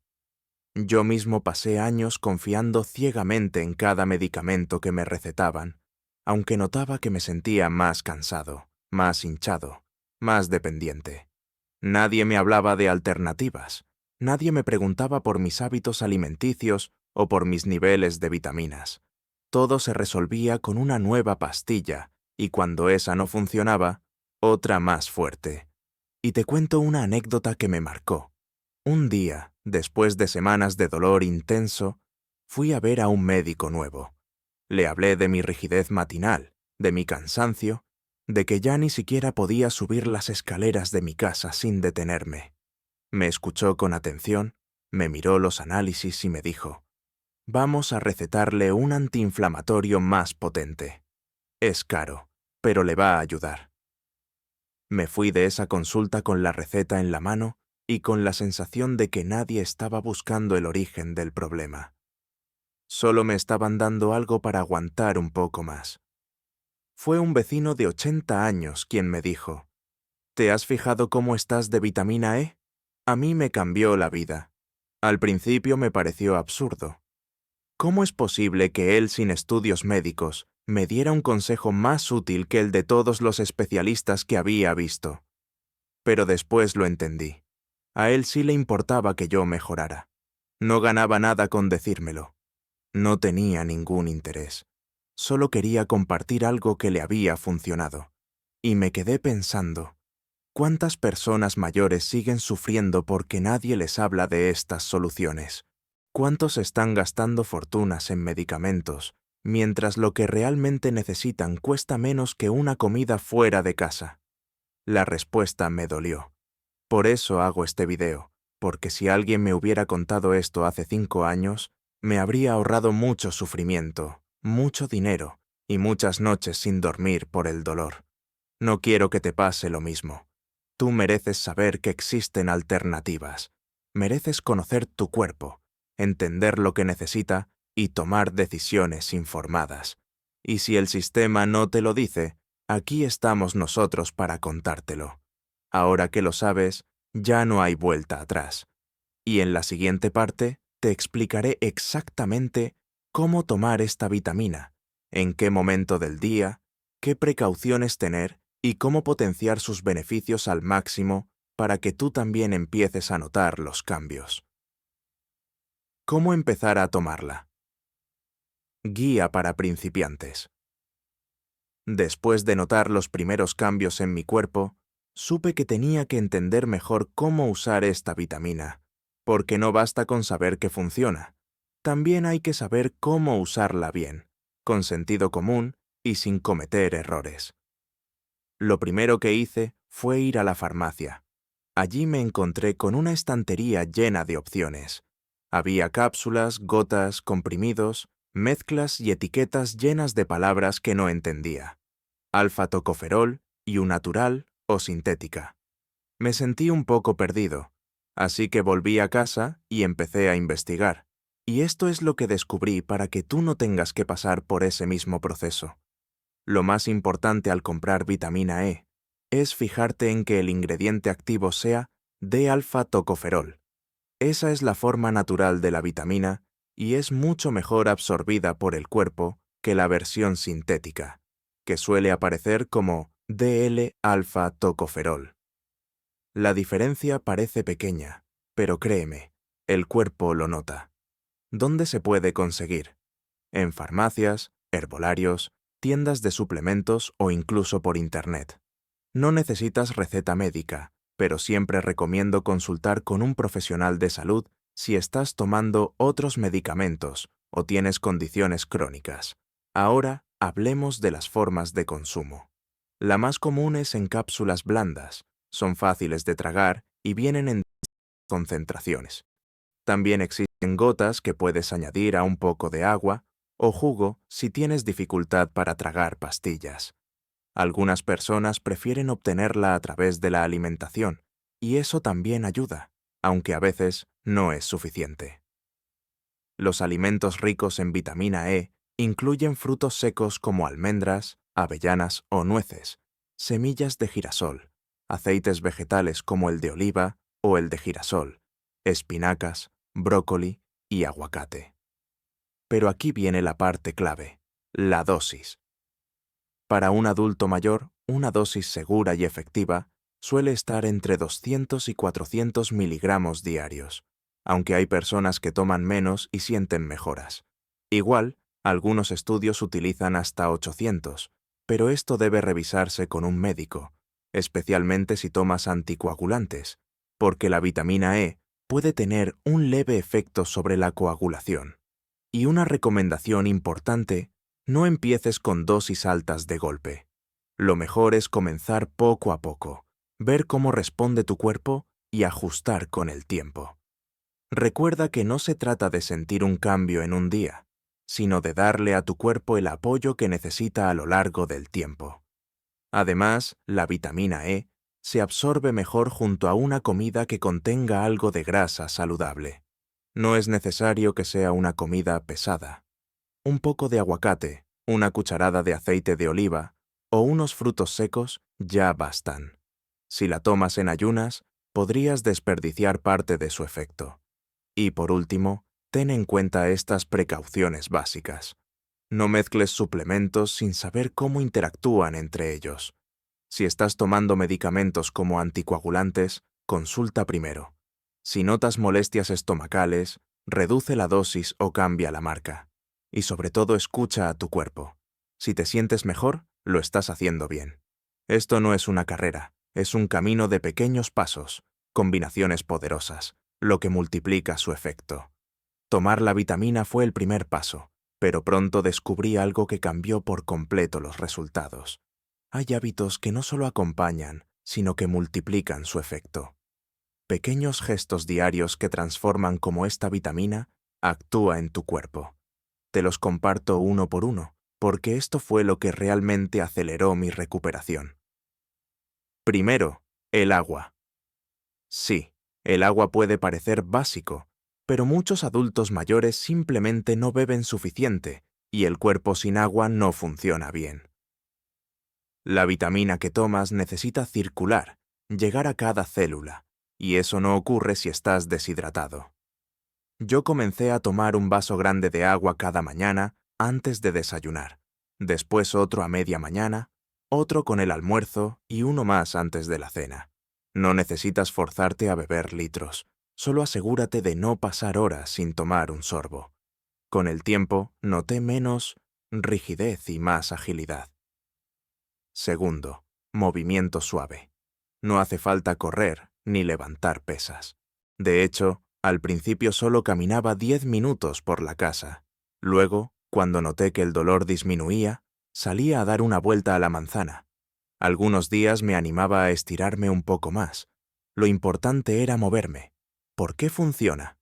S1: Yo mismo pasé años confiando ciegamente en cada medicamento que me recetaban, aunque notaba que me sentía más cansado, más hinchado, más dependiente. Nadie me hablaba de alternativas, nadie me preguntaba por mis hábitos alimenticios o por mis niveles de vitaminas. Todo se resolvía con una nueva pastilla y cuando esa no funcionaba, otra más fuerte. Y te cuento una anécdota que me marcó. Un día, después de semanas de dolor intenso, fui a ver a un médico nuevo. Le hablé de mi rigidez matinal, de mi cansancio, de que ya ni siquiera podía subir las escaleras de mi casa sin detenerme. Me escuchó con atención, me miró los análisis y me dijo: «Vamos a recetarle un antiinflamatorio más potente. Es caro, pero le va a ayudar». Me fui de esa consulta con la receta en la mano y con la sensación de que nadie estaba buscando el origen del problema. Solo me estaban dando algo para aguantar un poco más. Fue un vecino de 80 años quien me dijo: «¿Te has fijado cómo estás de vitamina E? A mí me cambió la vida. Al principio me pareció absurdo. ¿Cómo es posible que él, sin estudios médicos, me diera un consejo más útil que el de todos los especialistas que había visto?» Pero después lo entendí. A él sí le importaba que yo mejorara. No ganaba nada con decírmelo. No tenía ningún interés. Solo quería compartir algo que le había funcionado. Y me quedé pensando, ¿cuántas personas mayores siguen sufriendo porque nadie les habla de estas soluciones? ¿Cuántos están gastando fortunas en medicamentos, mientras lo que realmente necesitan cuesta menos que una comida fuera de casa? La respuesta me dolió. Por eso hago este video, porque si alguien me hubiera contado esto hace 5 años, me habría ahorrado mucho sufrimiento, mucho dinero y muchas noches sin dormir por el dolor. No quiero que te pase lo mismo. Tú mereces saber que existen alternativas. Mereces conocer tu cuerpo, entender lo que necesita y tomar decisiones informadas. Y si el sistema no te lo dice, aquí estamos nosotros para contártelo. Ahora que lo sabes, ya no hay vuelta atrás. Y en la siguiente parte te explicaré exactamente cómo tomar esta vitamina, en qué momento del día, qué precauciones tener y cómo potenciar sus beneficios al máximo para que tú también empieces a notar los cambios. ¿Cómo empezar a tomarla? Guía para principiantes. Después de notar los primeros cambios en mi cuerpo, supe que tenía que entender mejor cómo usar esta vitamina, porque no basta con saber que funciona. También hay que saber cómo usarla bien, con sentido común y sin cometer errores. Lo primero que hice fue ir a la farmacia. Allí me encontré con una estantería llena de opciones. Había cápsulas, gotas, comprimidos, mezclas y etiquetas llenas de palabras que no entendía. Alfa-tocoferol, iunatural o sintética. Me sentí un poco perdido, así que volví a casa y empecé a investigar. Y esto es lo que descubrí para que tú no tengas que pasar por ese mismo proceso. Lo más importante al comprar vitamina E es fijarte en que el ingrediente activo sea D-alfa-tocoferol. Esa es la forma natural de la vitamina y es mucho mejor absorbida por el cuerpo que la versión sintética, que suele aparecer como DL-alfa-tocoferol. La diferencia parece pequeña, pero créeme, el cuerpo lo nota. ¿Dónde se puede conseguir? En farmacias, herbolarios, tiendas de suplementos o incluso por Internet. No necesitas receta médica, pero siempre recomiendo consultar con un profesional de salud si estás tomando otros medicamentos o tienes condiciones crónicas. Ahora hablemos de las formas de consumo. La más común es en cápsulas blandas, son fáciles de tragar y vienen en concentraciones. También existen gotas que puedes añadir a un poco de agua o jugo si tienes dificultad para tragar pastillas. Algunas personas prefieren obtenerla a través de la alimentación, y eso también ayuda, aunque a veces no es suficiente. Los alimentos ricos en vitamina E incluyen frutos secos como almendras, avellanas o nueces, semillas de girasol, aceites vegetales como el de oliva o el de girasol, espinacas, brócoli y aguacate. Pero aquí viene la parte clave, la dosis. Para un adulto mayor, una dosis segura y efectiva suele estar entre 200 y 400 miligramos diarios, aunque hay personas que toman menos y sienten mejoras. Igual, algunos estudios utilizan hasta 800, pero esto debe revisarse con un médico, especialmente si tomas anticoagulantes, porque la vitamina E puede tener un leve efecto sobre la coagulación. Y una recomendación importante: no empieces con dosis altas de golpe. Lo mejor es comenzar poco a poco, ver cómo responde tu cuerpo y ajustar con el tiempo. Recuerda que no se trata de sentir un cambio en un día, sino de darle a tu cuerpo el apoyo que necesita a lo largo del tiempo. Además, la vitamina E se absorbe mejor junto a una comida que contenga algo de grasa saludable. No es necesario que sea una comida pesada. Un poco de aguacate, una cucharada de aceite de oliva o unos frutos secos ya bastan. Si la tomas en ayunas, podrías desperdiciar parte de su efecto. Y por último, ten en cuenta estas precauciones básicas. No mezcles suplementos sin saber cómo interactúan entre ellos. Si estás tomando medicamentos como anticoagulantes, consulta primero. Si notas molestias estomacales, reduce la dosis o cambia la marca. Y sobre todo, escucha a tu cuerpo. Si te sientes mejor, lo estás haciendo bien. Esto no es una carrera, es un camino de pequeños pasos, combinaciones poderosas, lo que multiplica su efecto. Tomar la vitamina fue el primer paso, pero pronto descubrí algo que cambió por completo los resultados. Hay hábitos que no solo acompañan, sino que multiplican su efecto. Pequeños gestos diarios que transforman cómo esta vitamina actúa en tu cuerpo. Te los comparto uno por uno, porque esto fue lo que realmente aceleró mi recuperación. Primero, el agua. Sí, el agua puede parecer básico, pero muchos adultos mayores simplemente no beben suficiente y el cuerpo sin agua no funciona bien. La vitamina que tomas necesita circular, llegar a cada célula, y eso no ocurre si estás deshidratado. Yo comencé a tomar un vaso grande de agua cada mañana antes de desayunar, después otro a media mañana, otro con el almuerzo y uno más antes de la cena. No necesitas forzarte a beber litros, solo asegúrate de no pasar horas sin tomar un sorbo. Con el tiempo, noté menos rigidez y más agilidad. Segundo, movimiento suave. No hace falta correr ni levantar pesas. De hecho, al principio solo caminaba 10 minutos por la casa. Luego, cuando noté que el dolor disminuía, salía a dar una vuelta a la manzana. Algunos días me animaba a estirarme un poco más. Lo importante era moverme. ¿Por qué funciona?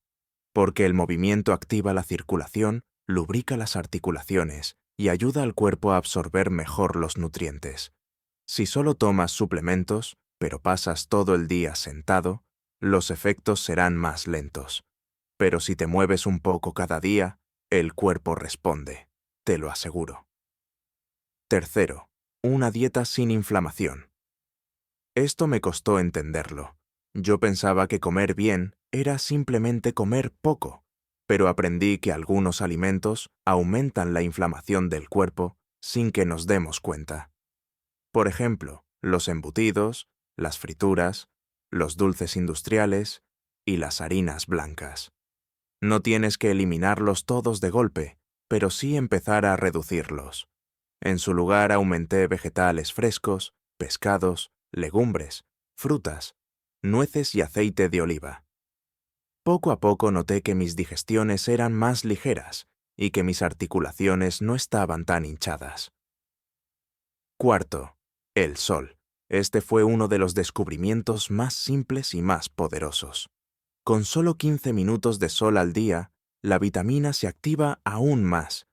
S1: Porque el movimiento activa la circulación, lubrica las articulaciones y ayuda al cuerpo a absorber mejor los nutrientes. Si solo tomas suplementos, pero pasas todo el día sentado, los efectos serán más lentos. Pero si te mueves un poco cada día, el cuerpo responde, te lo aseguro. Tercero, una dieta sin inflamación. Esto me costó entenderlo. Yo pensaba que comer bien era simplemente comer poco, pero aprendí que algunos alimentos aumentan la inflamación del cuerpo sin que nos demos cuenta. Por ejemplo, los embutidos, las frituras, los dulces industriales y las harinas blancas. No tienes que eliminarlos todos de golpe, pero sí empezar a reducirlos. En su lugar aumenté vegetales frescos, pescados, legumbres, frutas, nueces y aceite de oliva. Poco a poco noté que mis digestiones eran más ligeras y que mis articulaciones no estaban tan hinchadas. Cuarto, el sol. Este fue uno de los descubrimientos más simples y más poderosos. Con solo 15 minutos de sol al día, la vitamina se activa aún más.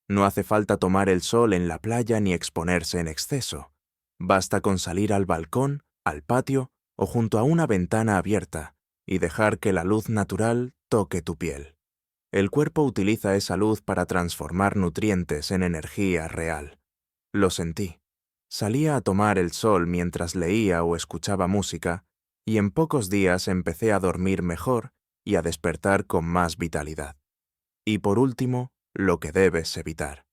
S1: No hace falta tomar el sol en la playa ni exponerse en exceso. Basta con salir al balcón, al patio o junto a una ventana abierta y dejar que la luz natural toque tu piel. El cuerpo utiliza esa luz para transformar nutrientes en energía real. Lo sentí. Salía a tomar el sol mientras leía o escuchaba música, y en pocos días empecé a dormir mejor y a despertar con más vitalidad. Y por último, lo que debes evitar.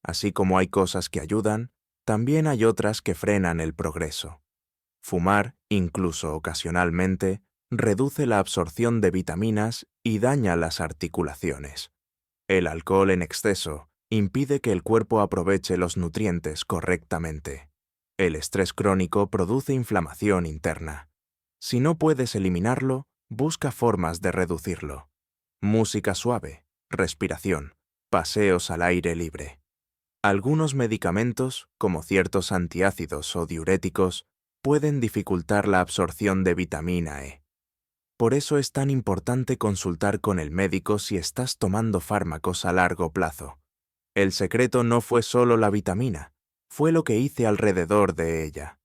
S1: Así como hay cosas que ayudan, también hay otras que frenan el progreso. Fumar, incluso ocasionalmente, reduce la absorción de vitaminas y daña las articulaciones. El alcohol en exceso impide que el cuerpo aproveche los nutrientes correctamente. El estrés crónico produce inflamación interna. Si no puedes eliminarlo, busca formas de reducirlo. Música suave, respiración, paseos al aire libre. Algunos medicamentos, como ciertos antiácidos o diuréticos, pueden dificultar la absorción de vitamina E. Por eso es tan importante consultar con el médico si estás tomando fármacos a largo plazo. El secreto no fue solo la vitamina, fue lo que hice alrededor de ella.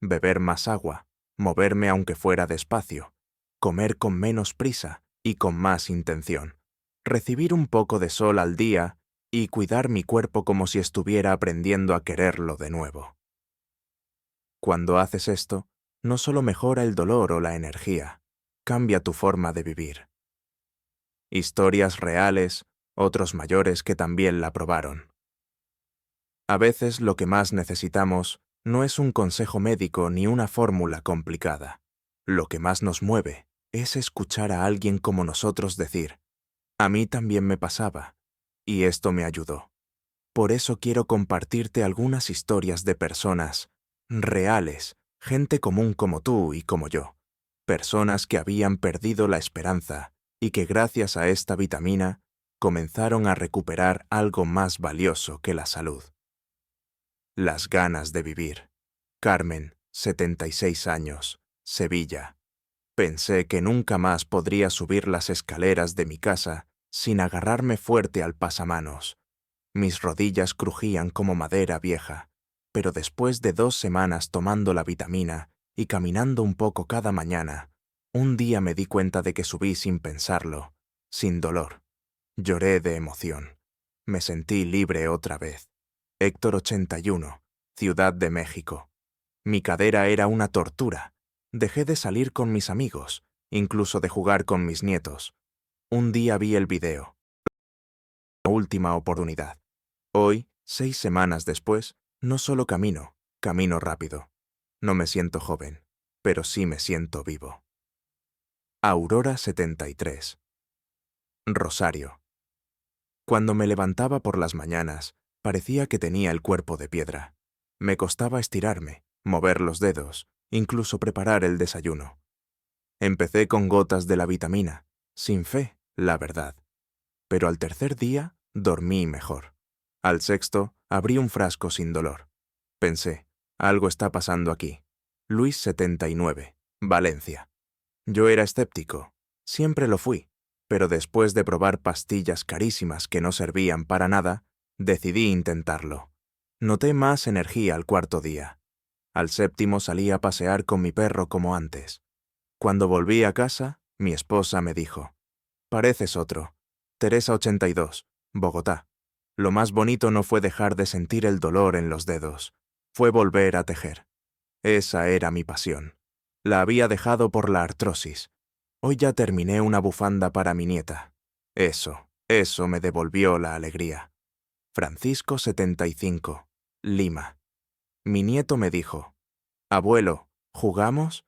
S1: Beber más agua, moverme aunque fuera despacio, comer con menos prisa y con más intención, recibir un poco de sol al día y cuidar mi cuerpo como si estuviera aprendiendo a quererlo de nuevo. Cuando haces esto, no solo mejora el dolor o la energía, cambia tu forma de vivir. Historias reales, otros mayores que también la probaron. A veces lo que más necesitamos no es un consejo médico ni una fórmula complicada. Lo que más nos mueve es escuchar a alguien como nosotros decir, a mí también me pasaba, y esto me ayudó. Por eso quiero compartirte algunas historias de personas reales, gente común como tú y como yo. Personas que habían perdido la esperanza y que gracias a esta vitamina comenzaron a recuperar algo más valioso que la salud. Las ganas de vivir. Carmen, 76 años, Sevilla. Pensé que nunca más podría subir las escaleras de mi casa sin agarrarme fuerte al pasamanos. Mis rodillas crujían como madera vieja, pero después de 2 semanas tomando la vitamina y caminando un poco cada mañana, un día me di cuenta de que subí sin pensarlo, sin dolor. Lloré de emoción. Me sentí libre otra vez. Héctor 81, Ciudad de México. Mi cadera era una tortura. Dejé de salir con mis amigos, incluso de jugar con mis nietos. Un día vi el video. Última oportunidad. Hoy, 6 semanas después, no solo camino rápido. No me siento joven, pero sí me siento vivo. Aurora 73. Rosario. Cuando me levantaba por las mañanas, parecía que tenía el cuerpo de piedra. Me costaba estirarme, mover los dedos, incluso preparar el desayuno. Empecé con gotas de la vitamina, sin fe, la verdad. Pero al tercer día, dormí mejor. Al sexto, abrí un frasco sin dolor. Pensé, algo está pasando aquí. Luis 79, Valencia. Yo era escéptico, siempre lo fui, pero después de probar pastillas carísimas que no servían para nada, decidí intentarlo. Noté más energía al cuarto día. Al séptimo salí a pasear con mi perro como antes. Cuando volví a casa, mi esposa me dijo, pareces otro. Teresa 82, Bogotá. Lo más bonito no fue dejar de sentir el dolor en los dedos, fue volver a tejer. Esa era mi pasión. La había dejado por la artrosis. Hoy ya terminé una bufanda para mi nieta. Eso me devolvió la alegría. Francisco 75, Lima. Mi nieto me dijo, abuelo, ¿jugamos?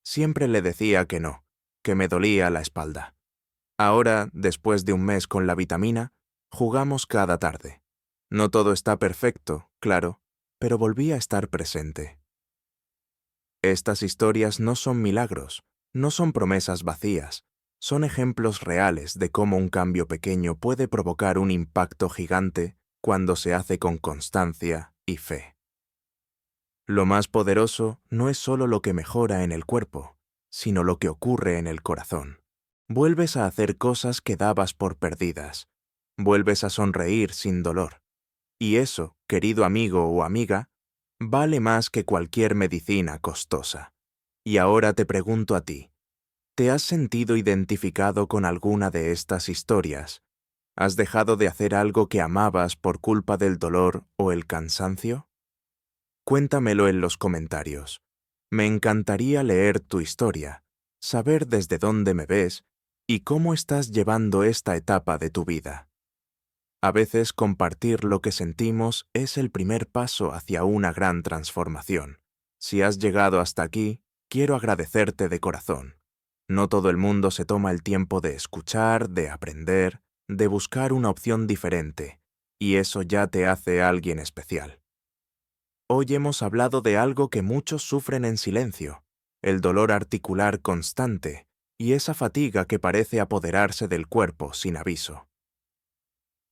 S1: Siempre le decía que no, que me dolía la espalda. Ahora, después de un mes con la vitamina, jugamos cada tarde. No todo está perfecto, claro, pero volví a estar presente. Estas historias no son milagros, no son promesas vacías, Son ejemplos reales de cómo un cambio pequeño puede provocar un impacto gigante cuando se hace con constancia y fe. Lo más poderoso no es solo lo que mejora en el cuerpo, sino lo que ocurre en el corazón. Vuelves a hacer cosas que dabas por perdidas. Vuelves a sonreír sin dolor. Y eso, querido amigo o amiga, vale más que cualquier medicina costosa. Y ahora te pregunto a ti, ¿te has sentido identificado con alguna de estas historias? ¿Has dejado de hacer algo que amabas por culpa del dolor o el cansancio? Cuéntamelo en los comentarios. Me encantaría leer tu historia, saber desde dónde me ves y cómo estás llevando esta etapa de tu vida. A veces compartir lo que sentimos es el primer paso hacia una gran transformación. Si has llegado hasta aquí, quiero agradecerte de corazón. No todo el mundo se toma el tiempo de escuchar, de aprender, de buscar una opción diferente, y eso ya te hace alguien especial. Hoy hemos hablado de algo que muchos sufren en silencio, el dolor articular constante y esa fatiga que parece apoderarse del cuerpo sin aviso.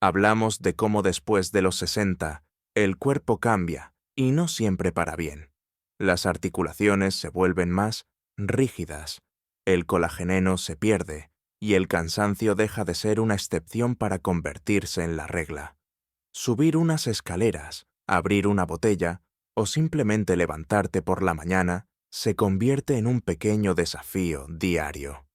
S1: Hablamos de cómo después de los 60, el cuerpo cambia, y no siempre para bien. Las articulaciones se vuelven más rígidas, el colágeno se pierde, y el cansancio deja de ser una excepción para convertirse en la regla. Subir unas escaleras, abrir una botella, o simplemente levantarte por la mañana, se convierte en un pequeño desafío diario.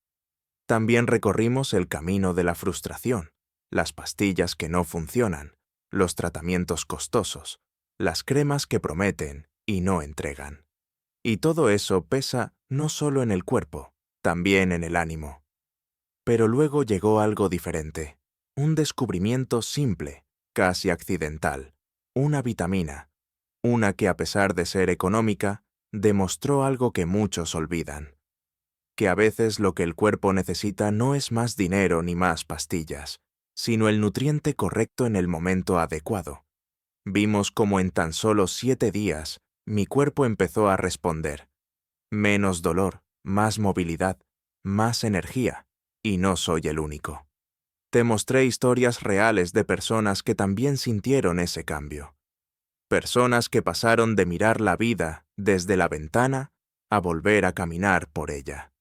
S1: También recorrimos el camino de la frustración, las pastillas que no funcionan, los tratamientos costosos, las cremas que prometen y no entregan. Y todo eso pesa no solo en el cuerpo, también en el ánimo. Pero luego llegó algo diferente, un descubrimiento simple, casi accidental, una vitamina, una que a pesar de ser económica, demostró algo que muchos olvidan, que a veces lo que el cuerpo necesita no es más dinero ni más pastillas, sino el nutriente correcto en el momento adecuado. Vimos cómo en tan solo 7 días mi cuerpo empezó a responder. Menos dolor, más movilidad, más energía, y no soy el único. Te mostré historias reales de personas que también sintieron ese cambio. Personas que pasaron de mirar la vida desde la ventana a volver a caminar por ella.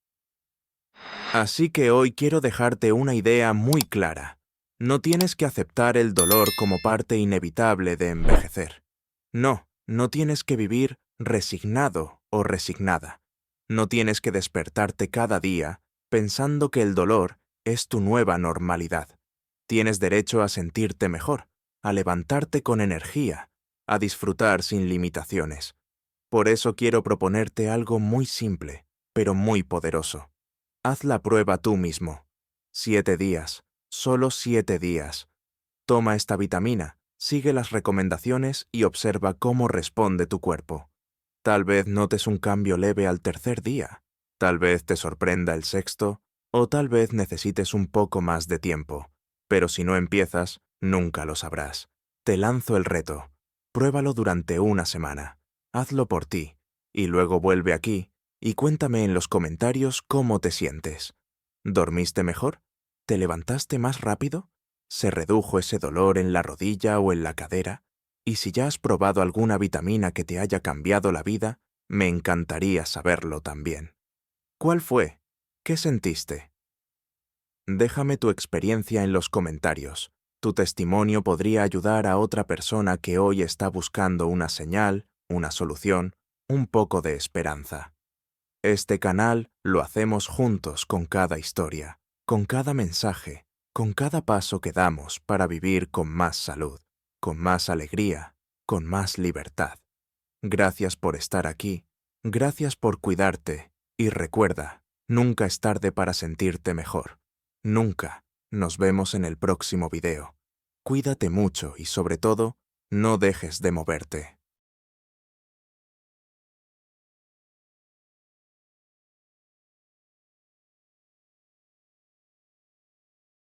S1: Así que hoy quiero dejarte una idea muy clara. No tienes que aceptar el dolor como parte inevitable de envejecer. No tienes que vivir resignado o resignada. No tienes que despertarte cada día pensando que el dolor es tu nueva normalidad. Tienes derecho a sentirte mejor, a levantarte con energía, a disfrutar sin limitaciones. Por eso quiero proponerte algo muy simple, pero muy poderoso. Haz la prueba tú mismo. 7 días, solo 7 días. Toma esta vitamina, sigue las recomendaciones y observa cómo responde tu cuerpo. Tal vez notes un cambio leve al tercer día, tal vez te sorprenda el sexto, o tal vez necesites un poco más de tiempo. Pero si no empiezas, nunca lo sabrás. Te lanzo el reto. Pruébalo durante una semana. Hazlo por ti, y luego vuelve aquí y cuéntame en los comentarios cómo te sientes. ¿Dormiste mejor? ¿Te levantaste más rápido? ¿Se redujo ese dolor en la rodilla o en la cadera? Y si ya has probado alguna vitamina que te haya cambiado la vida, me encantaría saberlo también. ¿Cuál fue? ¿Qué sentiste? Déjame tu experiencia en los comentarios. Tu testimonio podría ayudar a otra persona que hoy está buscando una señal, una solución, un poco de esperanza. Este canal lo hacemos juntos con cada historia, con cada mensaje, con cada paso que damos para vivir con más salud, con más alegría, con más libertad. Gracias por estar aquí, gracias por cuidarte y recuerda, nunca es tarde para sentirte mejor. Nunca. Nos vemos en el próximo video. Cuídate mucho y sobre todo, no dejes de moverte.